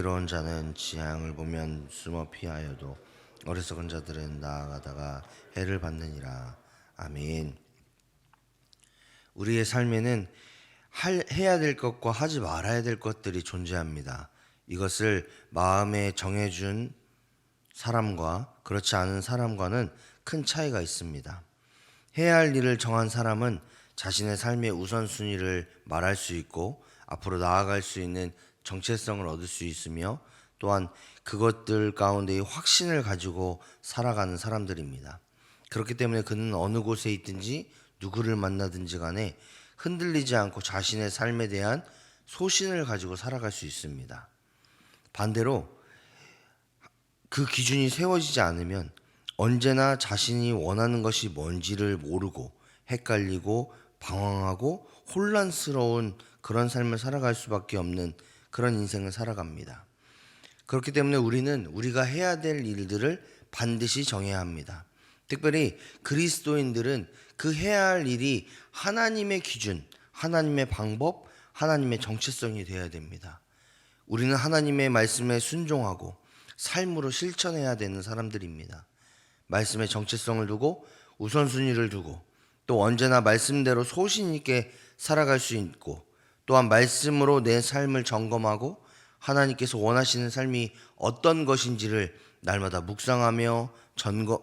부드러운 자는 지향을 보면 숨어 피하여도 어리석은 자들은 나아가다가 해를 받느니라. 아멘. 우리의 삶에는 해야 될 것과 하지 말아야 될 것들이 존재합니다. 이것을 마음에 정해준 사람과 그렇지 않은 사람과는 큰 차이가 있습니다. 해야 할 일을 정한 사람은 자신의 삶의 우선순위를 말할 수 있고 앞으로 나아갈 수 있는 정체성을 얻을 수 있으며 또한 그것들 가운데의 확신을 가지고 살아가는 사람들입니다. 그렇기 때문에 그는 어느 곳에 있든지 누구를 만나든지 간에 흔들리지 않고 자신의 삶에 대한 소신을 가지고 살아갈 수 있습니다. 반대로 그 기준이 세워지지 않으면 언제나 자신이 원하는 것이 뭔지를 모르고 헷갈리고 방황하고 혼란스러운 그런 삶을 살아갈 수밖에 없는 그런 인생을 살아갑니다. 그렇기 때문에 우리는 우리가 해야 될 일들을 반드시 정해야 합니다. 특별히 그리스도인들은 그 해야 할 일이 하나님의 기준, 하나님의 방법, 하나님의 정체성이 되어야 됩니다. 우리는 하나님의 말씀에 순종하고 삶으로 실천해야 되는 사람들입니다. 말씀의 정체성을 두고 우선순위를 두고 또 언제나 말씀대로 소신 있게 살아갈 수 있고 또한 말씀으로 내 삶을 점검하고 하나님께서 원하시는 삶이 어떤 것인지를 날마다 묵상하며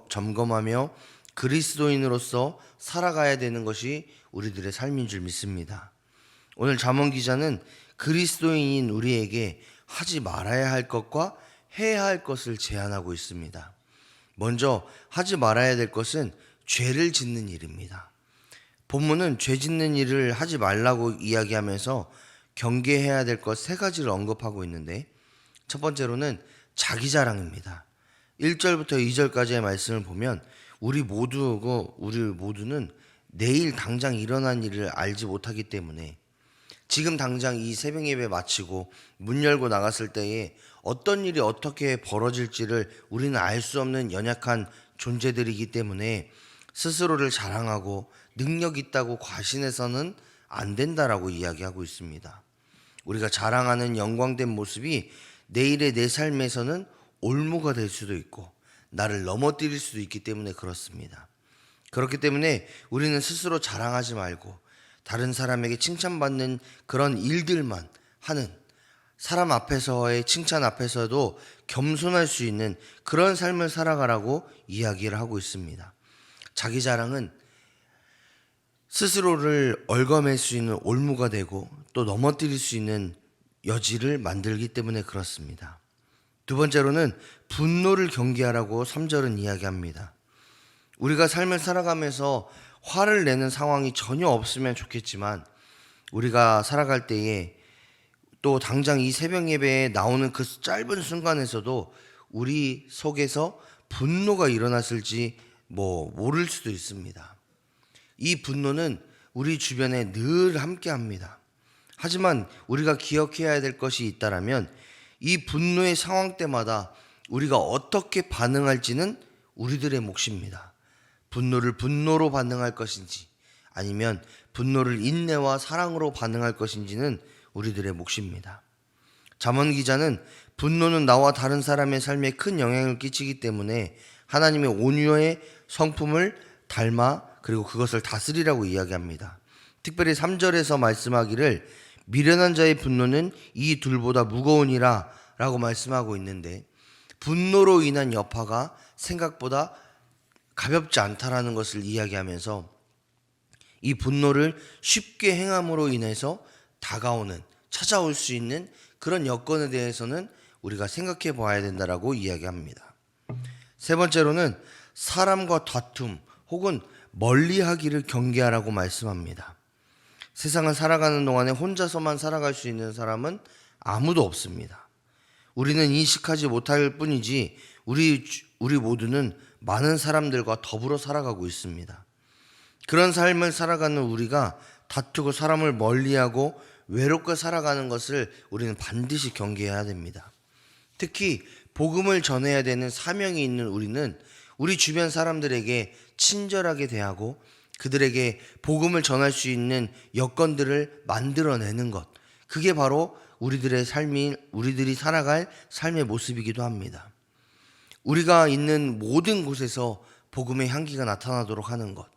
점검하며 그리스도인으로서 살아가야 되는 것이 우리들의 삶인 줄 믿습니다. 오늘 잠언 기자는 그리스도인인 우리에게 하지 말아야 할 것과 해야 할 것을 제안하고 있습니다. 먼저 하지 말아야 될 것은 죄를 짓는 일입니다. 본문은 죄 짓는 일을 하지 말라고 이야기하면서 경계해야 될 것 세 가지를 언급하고 있는데 첫 번째로는 자기 자랑입니다. 1절부터 2절까지의 말씀을 보면 우리 모두는 내일 당장 일어난 일을 알지 못하기 때문에 지금 당장 이 새벽 예배 마치고 문 열고 나갔을 때에 어떤 일이 어떻게 벌어질지를 우리는 알 수 없는 연약한 존재들이기 때문에 스스로를 자랑하고 능력 있다고 과신해서는 안 된다라고 이야기하고 있습니다. 우리가 자랑하는 영광된 모습이 내일의 내 삶에서는 올무가 될 수도 있고 나를 넘어뜨릴 수도 있기 때문에 그렇습니다. 그렇기 때문에 우리는 스스로 자랑하지 말고 다른 사람에게 칭찬받는 그런 일들만 하는 사람 앞에서의 칭찬 앞에서도 겸손할 수 있는 그런 삶을 살아가라고 이야기를 하고 있습니다. 자기 자랑은 스스로를 얽어맬 수 있는 올무가 되고 또 넘어뜨릴 수 있는 여지를 만들기 때문에 그렇습니다. 두 번째로는 분노를 경계하라고 3절은 이야기합니다. 우리가 삶을 살아가면서 화를 내는 상황이 전혀 없으면 좋겠지만 우리가 살아갈 때에 또 당장 이 새벽 예배에 나오는 그 짧은 순간에서도 우리 속에서 분노가 일어났을지 모를 수도 있습니다. 이 분노는 우리 주변에 늘 함께 합니다. 하지만 우리가 기억해야 될 것이 있다라면 이 분노의 상황 때마다 우리가 어떻게 반응할지는 우리들의 몫입니다. 분노를 분노로 반응할 것인지 아니면 분노를 인내와 사랑으로 반응할 것인지는 우리들의 몫입니다. 잠언 기자는 분노는 나와 다른 사람의 삶에 큰 영향을 끼치기 때문에 하나님의 온유의 성품을 닮아 그리고 그것을 다스리라고 이야기합니다. 특별히 3절에서 말씀하기를 미련한 자의 분노는 이 둘보다 무거우니라 라고 말씀하고 있는데 분노로 인한 여파가 생각보다 가볍지 않다라는 것을 이야기하면서 이 분노를 쉽게 행함으로 인해서 찾아올 수 있는 그런 여건에 대해서는 우리가 생각해 봐야 된다라고 이야기합니다. 세 번째로는 사람과 다툼 혹은 멀리하기를 경계하라고 말씀합니다. 세상을 살아가는 동안에 혼자서만 살아갈 수 있는 사람은 아무도 없습니다. 우리는 인식하지 못할 뿐이지 우리 모두는 많은 사람들과 더불어 살아가고 있습니다. 그런 삶을 살아가는 우리가 다투고 사람을 멀리하고 외롭게 살아가는 것을 우리는 반드시 경계해야 됩니다. 특히 복음을 전해야 되는 사명이 있는 우리는 우리 주변 사람들에게 친절하게 대하고 그들에게 복음을 전할 수 있는 여건들을 만들어내는 것, 그게 바로 우리들이 살아갈 삶의 모습이기도 합니다. 우리가 있는 모든 곳에서 복음의 향기가 나타나도록 하는 것,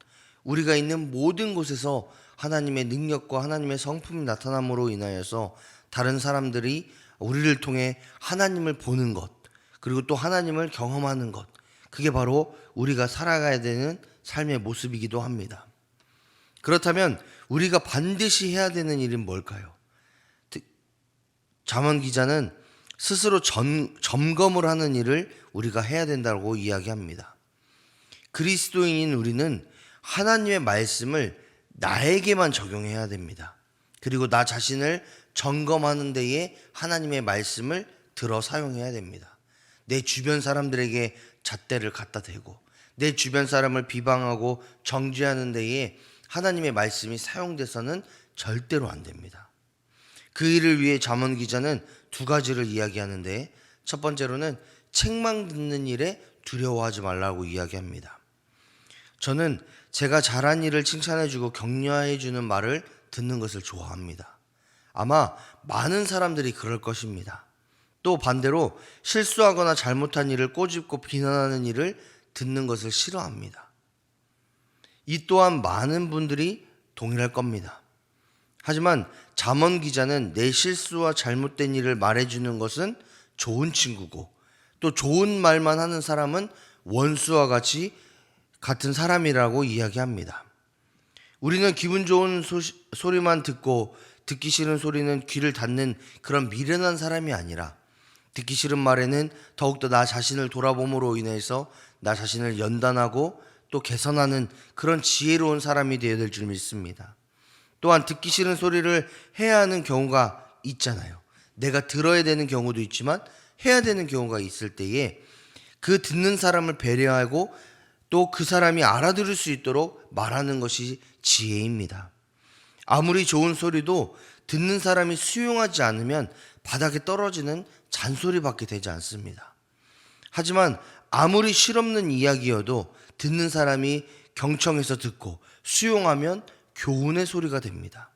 우리가 있는 모든 곳에서 하나님의 능력과 하나님의 성품이 나타남으로 인하여서 다른 사람들이 우리를 통해 하나님을 보는 것, 그리고 또 하나님을 경험하는 것, 그게 바로 우리가 살아가야 되는 삶의 모습이기도 합니다. 그렇다면 우리가 반드시 해야 되는 일은 뭘까요? 잠언 기자는 스스로 점검을 하는 일을 우리가 해야 된다고 이야기합니다. 그리스도인인 우리는 하나님의 말씀을 나에게만 적용해야 됩니다. 그리고 나 자신을 점검하는 데에 하나님의 말씀을 들어 사용해야 됩니다. 내 주변 사람들에게 잣대를 갖다 대고 내 주변 사람을 비방하고 정죄하는 데에 하나님의 말씀이 사용돼서는 절대로 안 됩니다. 그 일을 위해 잠언 기자는 두 가지를 이야기하는데, 첫 번째로는 책망 듣는 일에 두려워하지 말라고 이야기합니다. 저는 제가 잘한 일을 칭찬해주고 격려해주는 말을 듣는 것을 좋아합니다. 아마 많은 사람들이 그럴 것입니다. 또 반대로 실수하거나 잘못한 일을 꼬집고 비난하는 일을 듣는 것을 싫어합니다. 이 또한 많은 분들이 동일할 겁니다. 하지만 잠언 기자는 내 실수와 잘못된 일을 말해주는 것은 좋은 친구고, 또 좋은 말만 하는 사람은 원수와 같은 사람이라고 이야기합니다. 우리는 기분 좋은 소리만 듣고 듣기 싫은 소리는 귀를 닫는 그런 미련한 사람이 아니라, 듣기 싫은 말에는 더욱더 나 자신을 돌아봄으로 인해서 나 자신을 연단하고 또 개선하는 그런 지혜로운 사람이 되어야 될 줄 믿습니다. 또한 듣기 싫은 소리를 해야 하는 경우가 있잖아요. 내가 들어야 되는 경우도 있지만 해야 되는 경우가 있을 때에 그 듣는 사람을 배려하고 또 그 사람이 알아들을 수 있도록 말하는 것이 지혜입니다. 아무리 좋은 소리도 듣는 사람이 수용하지 않으면 바닥에 떨어지는 잔소리밖에 되지 않습니다. 하지만 아무리 실없는 이야기여도 듣는 사람이 경청해서 듣고 수용하면 교훈의 소리가 됩니다.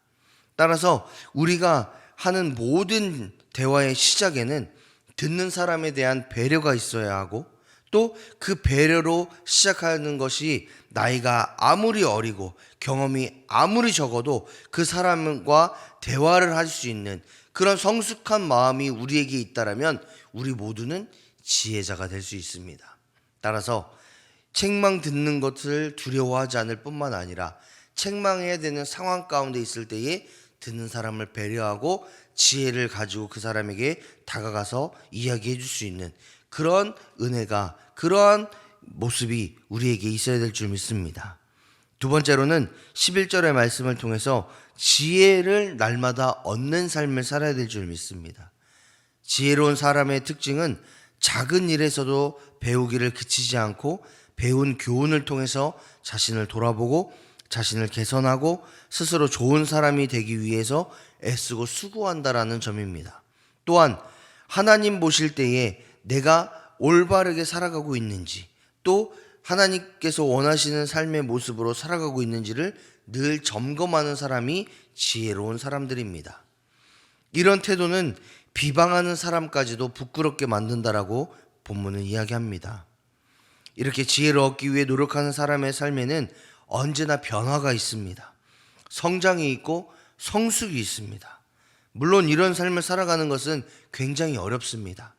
따라서 우리가 하는 모든 대화의 시작에는 듣는 사람에 대한 배려가 있어야 하고, 또 그 배려로 시작하는 것이 나이가 아무리 어리고 경험이 아무리 적어도 그 사람과 대화를 할 수 있는 그런 성숙한 마음이 우리에게 있다라면 우리 모두는 지혜자가 될 수 있습니다. 따라서 책망 듣는 것을 두려워하지 않을 뿐만 아니라 책망해야 되는 상황 가운데 있을 때에 듣는 사람을 배려하고 지혜를 가지고 그 사람에게 다가가서 이야기해 줄 수 있는 그런 은혜가, 그러한 모습이 우리에게 있어야 될 줄 믿습니다. 두 번째로는 11절의 말씀을 통해서 지혜를 날마다 얻는 삶을 살아야 될 줄 믿습니다. 지혜로운 사람의 특징은 작은 일에서도 배우기를 그치지 않고 배운 교훈을 통해서 자신을 돌아보고 자신을 개선하고 스스로 좋은 사람이 되기 위해서 애쓰고 수고한다라는 점입니다. 또한 하나님 보실 때에 내가 올바르게 살아가고 있는지, 또 하나님께서 원하시는 삶의 모습으로 살아가고 있는지를 늘 점검하는 사람이 지혜로운 사람들입니다. 이런 태도는 비방하는 사람까지도 부끄럽게 만든다라고 본문은 이야기합니다. 이렇게 지혜를 얻기 위해 노력하는 사람의 삶에는 언제나 변화가 있습니다. 성장이 있고 성숙이 있습니다. 물론 이런 삶을 살아가는 것은 굉장히 어렵습니다.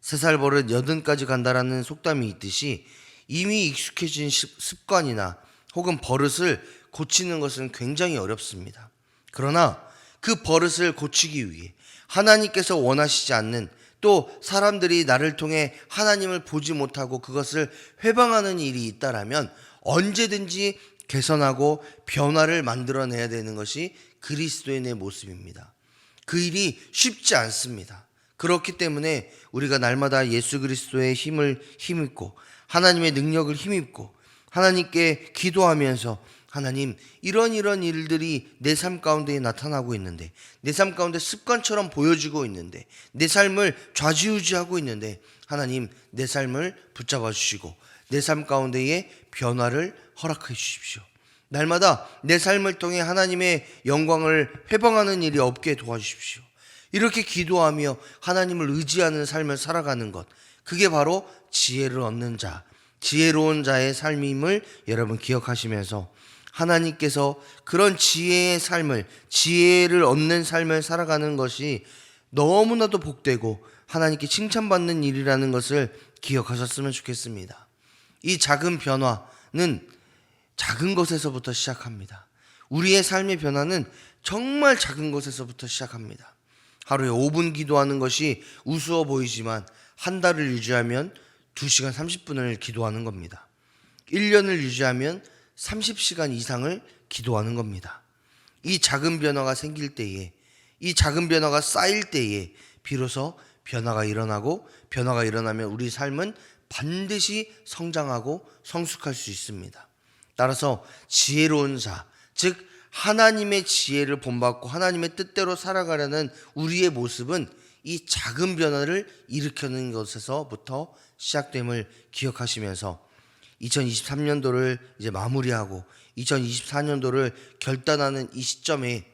3살 버릇 80까지 간다라는 속담이 있듯이 이미 익숙해진 습관이나 혹은 버릇을 고치는 것은 굉장히 어렵습니다. 그러나 그 버릇을 고치기 위해 하나님께서 원하시지 않는, 또 사람들이 나를 통해 하나님을 보지 못하고 그것을 회방하는 일이 있다라면 언제든지 개선하고 변화를 만들어내야 되는 것이 그리스도인의 모습입니다. 그 일이 쉽지 않습니다. 그렇기 때문에 우리가 날마다 예수 그리스도의 힘을 힘입고 하나님의 능력을 힘입고 하나님께 기도하면서, 하나님, 이런 일들이 내 삶 가운데 나타나고 있는데, 내 삶 가운데 습관처럼 보여지고 있는데, 내 삶을 좌지우지하고 있는데, 하나님, 내 삶을 붙잡아 주시고 내 삶 가운데에 변화를 허락해 주십시오. 날마다 내 삶을 통해 하나님의 영광을 회방하는 일이 없게 도와주십시오. 이렇게 기도하며 하나님을 의지하는 삶을 살아가는 것, 그게 바로 지혜를 얻는 자, 지혜로운 자의 삶임을 여러분 기억하시면서 하나님께서 그런 지혜의 삶을, 지혜를 얻는 삶을 살아가는 것이 너무나도 복되고 하나님께 칭찬받는 일이라는 것을 기억하셨으면 좋겠습니다. 이 작은 변화는 작은 것에서부터 시작합니다. 우리의 삶의 변화는 정말 작은 것에서부터 시작합니다. 하루에 5분 기도하는 것이 우스워 보이지만 한 달을 유지하면 2시간 30분을 기도하는 겁니다. 1년을 유지하면 30시간 이상을 기도하는 겁니다. 이 작은 변화가 생길 때에, 이 작은 변화가 쌓일 때에 비로소 변화가 일어나고, 변화가 일어나면 우리 삶은 반드시 성장하고 성숙할 수 있습니다. 따라서 지혜로운 자, 즉 하나님의 지혜를 본받고 하나님의 뜻대로 살아가려는 우리의 모습은 이 작은 변화를 일으키는 것에서부터 시작됨을 기억하시면서 2023년도를 이제 마무리하고 2024년도를 결단하는 이 시점에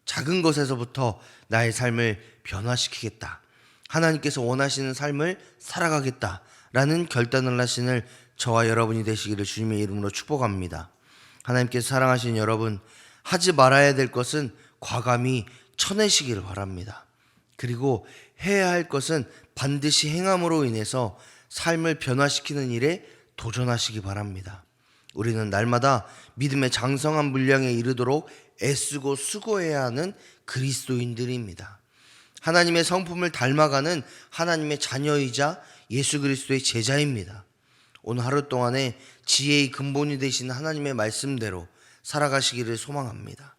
작은 것에서부터 나의 삶을 변화시키겠다, 하나님께서 원하시는 삶을 살아가겠다라는 결단을 하시는 저와 여러분이 되시기를 주님의 이름으로 축복합니다. 하나님께서 사랑하시는 여러분, 하지 말아야 될 것은 과감히 쳐내시기를 바랍니다. 그리고 해야 할 것은 반드시 행함으로 인해서 삶을 변화시키는 일에 도전하시기 바랍니다. 우리는 날마다 믿음의 장성한 분량에 이르도록 애쓰고 수고해야 하는 그리스도인들입니다. 하나님의 성품을 닮아가는 하나님의 자녀이자 예수 그리스도의 제자입니다. 오늘 하루 동안에 지혜의 근본이 되신 하나님의 말씀대로 살아가시기를 소망합니다.